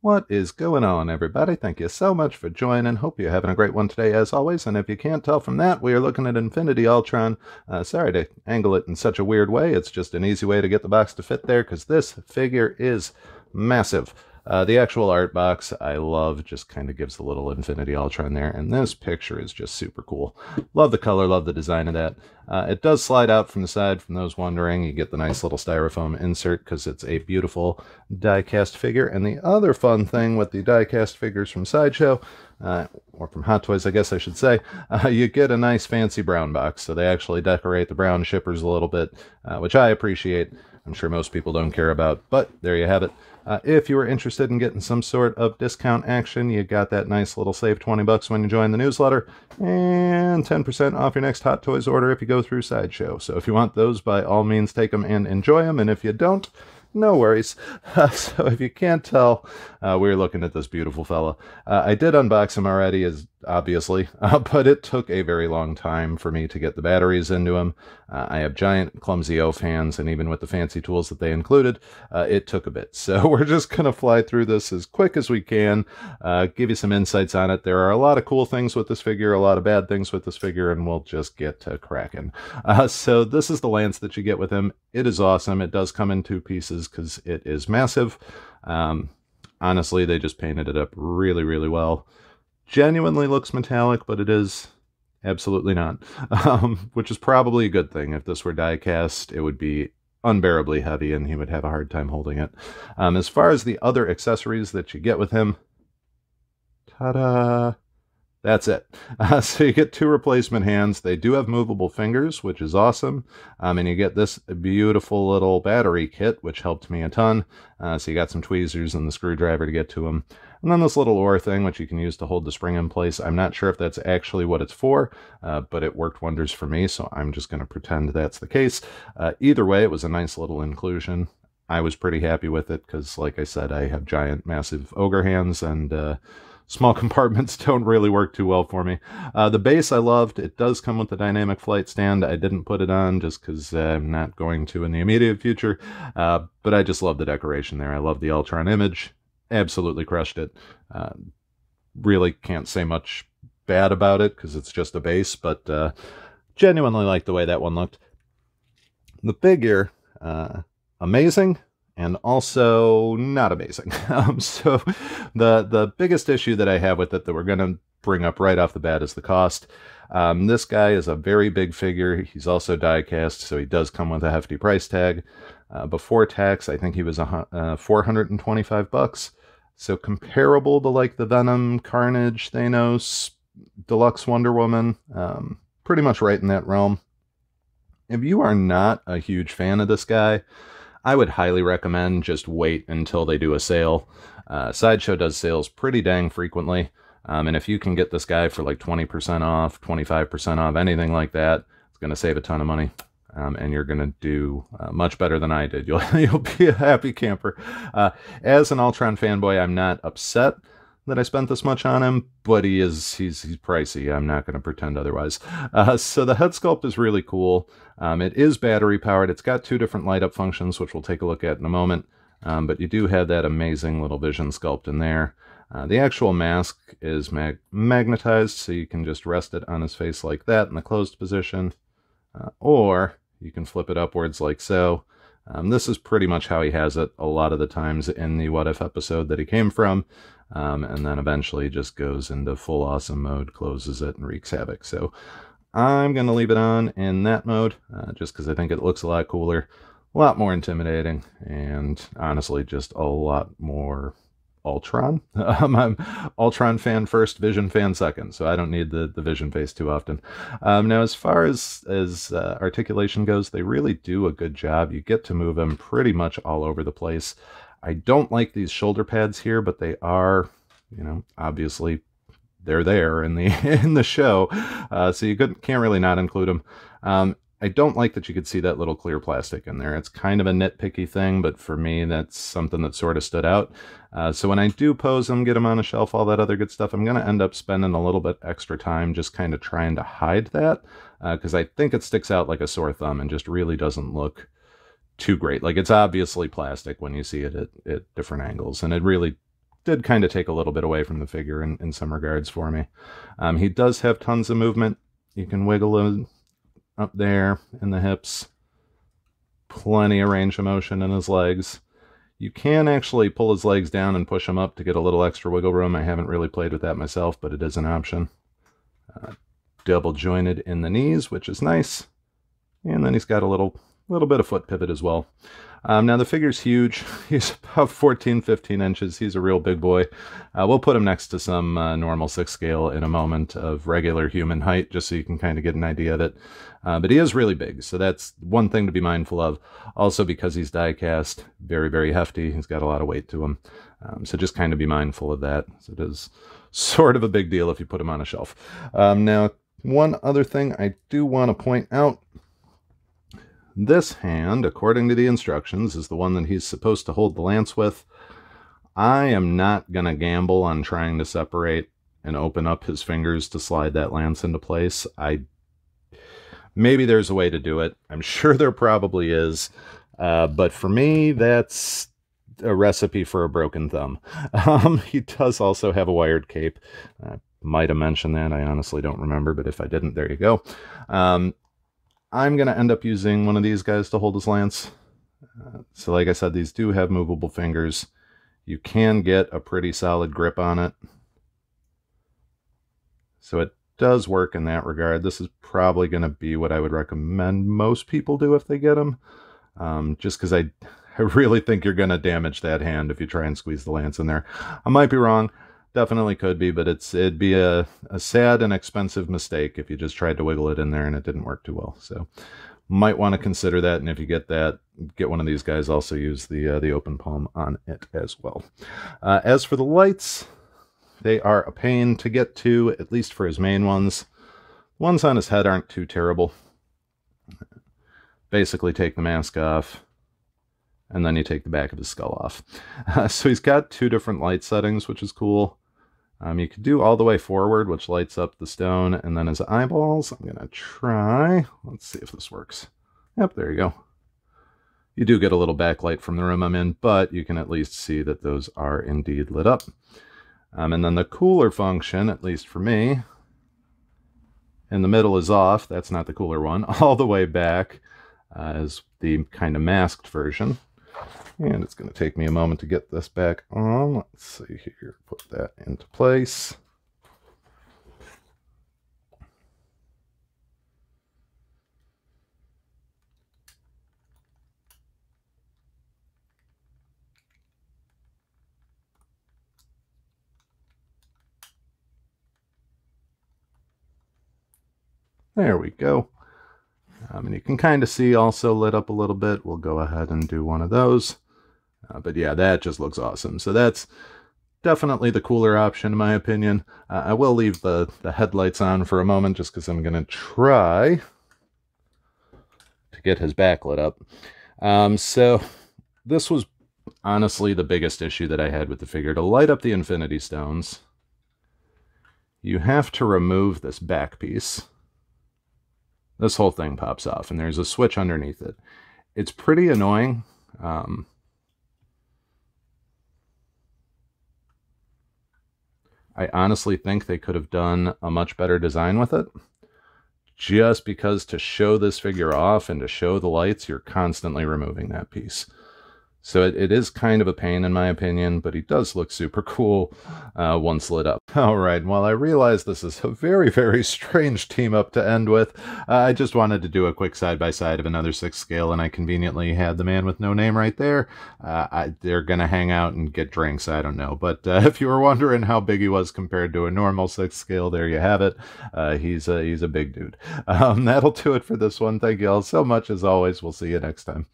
What is going on, everybody? Thank you so much for joining. Hope you're having a great one today, as always. And if you can't tell from that, we are looking at Infinity Ultron. Sorry to angle it in such a weird way. It's just an easy way to get the box to fit there, because this figure is massive. The actual art box I love, just kind of gives a little Infinity Ultron there, and this picture is just super cool. Love the color, love the design of that. It does slide out from the side, from those wondering. You get the nice little styrofoam insert because it's a beautiful die-cast figure. And the other fun thing with the die-cast figures from Sideshow, or from Hot Toys, I guess I should say, you get a nice fancy brown box. So they actually decorate the brown shippers a little bit, which I appreciate. I'm sure most people don't care about, but there you have it. If you are interested in getting some sort of discount action, you got that nice little save 20 bucks when you join the newsletter, and 10% off your next Hot Toys order if you go through Sideshow. So if you want those, by all means, take them and enjoy them, and if you don't, no worries. So if you can't tell, we're looking at this beautiful fella. I did unbox him already, as obviously, but it took a very long time for me to get the batteries into him. I have giant, clumsy oaf hands, and even with the fancy tools that they included, it took a bit. So we're just going to fly through this as quick as we can, give you some insights on it. There are a lot of cool things with this figure, a lot of bad things with this figure, and we'll just get to Kraken. So this is the lance that you get with him. It is awesome. It does come in two pieces because it is massive. Honestly, they just painted it up really, really well. Genuinely looks metallic, but it is absolutely not, which is probably a good thing. If this were die cast, it would be unbearably heavy and he would have a hard time holding it. As far as the other accessories that you get with him, ta-da! That's it. So you get two replacement hands. They do have movable fingers, which is awesome. And you get this beautiful little battery kit, which helped me a ton. So you got some tweezers and the screwdriver to get to them. And then this little oar thing, which you can use to hold the spring in place. I'm not sure if that's actually what it's for, but it worked wonders for me, so I'm just going to pretend that's the case. Either way, it was a nice little inclusion. I was pretty happy with it because, like I said, I have giant, massive ogre hands, and small compartments don't really work too well for me. The base I loved. It does come with the dynamic flight stand. I didn't put it on just because I'm not going to in the immediate future, but I just love the decoration there. I love the Ultron image. Absolutely crushed it. Really can't say much bad about it because it's just a base, but genuinely like the way that one looked. The figure, amazing, and also not amazing. So the biggest issue that I have with it that we're going to bring up right off the bat is the cost. This guy is a very big figure. He's also die cast, so he does come with a hefty price tag. Before tax, I think he was 425 bucks. So comparable to like the Venom, Carnage, Thanos, Deluxe Wonder Woman, pretty much right in that realm. If you are not a huge fan of this guy, I would highly recommend just wait until they do a sale. Sideshow does sales pretty dang frequently, and if you can get this guy for like 20% off, 25% off, anything like that, it's going to save a ton of money. And you're going to do much better than I did. You'll be a happy camper. As an Ultron fanboy, I'm not upset that I spent this much on him, but he's pricey. I'm not going to pretend otherwise. So the head sculpt is really cool. It is battery powered. It's got two different light up functions, which we'll take a look at in a moment. But you do have that amazing little vision sculpt in there. The actual mask is magnetized, so you can just rest it on his face like that in the closed position. Or you can flip it upwards like so. This is pretty much how he has it a lot of the times in the What If episode that he came from. And then eventually just goes into full awesome mode, closes it, and wreaks havoc. So I'm going to leave it on in that mode, just because I think it looks a lot cooler, a lot more intimidating, and honestly just a lot more Ultron. I'm Ultron fan first, Vision fan second, so I don't need the Vision face too often. Now, as far as articulation goes, they really do a good job. You get to move them pretty much all over the place. I don't like these shoulder pads here, but they are, obviously they're there in the in the show, so you can't really not include them. I don't like that you could see that little clear plastic in there. It's kind of a nitpicky thing, but for me, that's something that sort of stood out. So when I do pose them, get them on a shelf, all that other good stuff, I'm going to end up spending a little bit extra time just kind of trying to hide that, because I think it sticks out like a sore thumb and just really doesn't look too great. Like, it's obviously plastic when you see it at different angles, and it really did kind of take a little bit away from the figure in some regards for me. He does have tons of movement. You can wiggle him up there in the hips. Plenty of range of motion in his legs. You can actually pull his legs down and push him up to get a little extra wiggle room. I haven't really played with that myself, but it is an option. Double jointed in the knees, which is nice. And then he's got a little bit of foot pivot as well. Now the figure's huge. He's about 14-15 inches. He's a real big boy. We'll put him next to some normal 6 scale in a moment of regular human height, just so you can kind of get an idea of it. But he is really big, so that's one thing to be mindful of. Also, because he's die cast, very, very hefty. He's got a lot of weight to him. So just kind of be mindful of that. So it is sort of a big deal if you put him on a shelf. Now, one other thing I do want to point out. This hand, according to the instructions, is the one that he's supposed to hold the lance with. I am not going to gamble on trying to separate and open up his fingers to slide that lance into place. Maybe there's a way to do it. I'm sure there probably is. But for me, that's a recipe for a broken thumb. He does also have a wired cape. I might have mentioned that. I honestly don't remember, but if I didn't, there you go. I'm going to end up using one of these guys to hold his lance. So like I said, these do have movable fingers. You can get a pretty solid grip on it. So it does work in that regard. This is probably going to be what I would recommend most people do if they get them. Just because I really think you're going to damage that hand if you try and squeeze the lance in there. I might be wrong. Definitely could be, but it'd be a sad and expensive mistake if you just tried to wiggle it in there and it didn't work too well. So might want to consider that, and if you get that, get one of these guys. Also use the open palm on it as well. As for the lights, they are a pain to get to, at least for his main ones. The ones on his head aren't too terrible. Basically take the mask off, and then you take the back of his skull off. So he's got 2 different light settings, which is cool. You could do all the way forward, which lights up the stone, and then his eyeballs. I'm going to try. Let's see if this works. Yep, there you go. You do get a little backlight from the room I'm in, but you can at least see that those are indeed lit up. And then the cooler function, at least for me, in the middle is off. That's not the cooler one. All the way back is the kind of masked version. And it's going to take me a moment to get this back on. Let's see here. Put that into place. There we go. And you can kind of see also lit up a little bit. We'll go ahead and do one of those. But yeah, that just looks awesome. So that's definitely the cooler option, in my opinion. I will leave the headlights on for a moment, just because I'm going to try to get his back lit up. So this was honestly the biggest issue that I had with the figure. To light up the Infinity Stones, you have to remove this back piece. This whole thing pops off, and there's a switch underneath it. It's pretty annoying. I honestly think they could have done a much better design with it. Just because to show this figure off and to show the lights, you're constantly removing that piece. So it is kind of a pain in my opinion, but he does look super cool once lit up. Alright, well I realize this is a very, very strange team up to end with. I just wanted to do a quick side-by-side of another 6 scale, and I conveniently had the man with no name right there. They're going to hang out and get drinks, I don't know. But if you were wondering how big he was compared to a normal 6 scale, there you have it. He's a big dude. That'll do it for this one. Thank you all so much as always. We'll see you next time.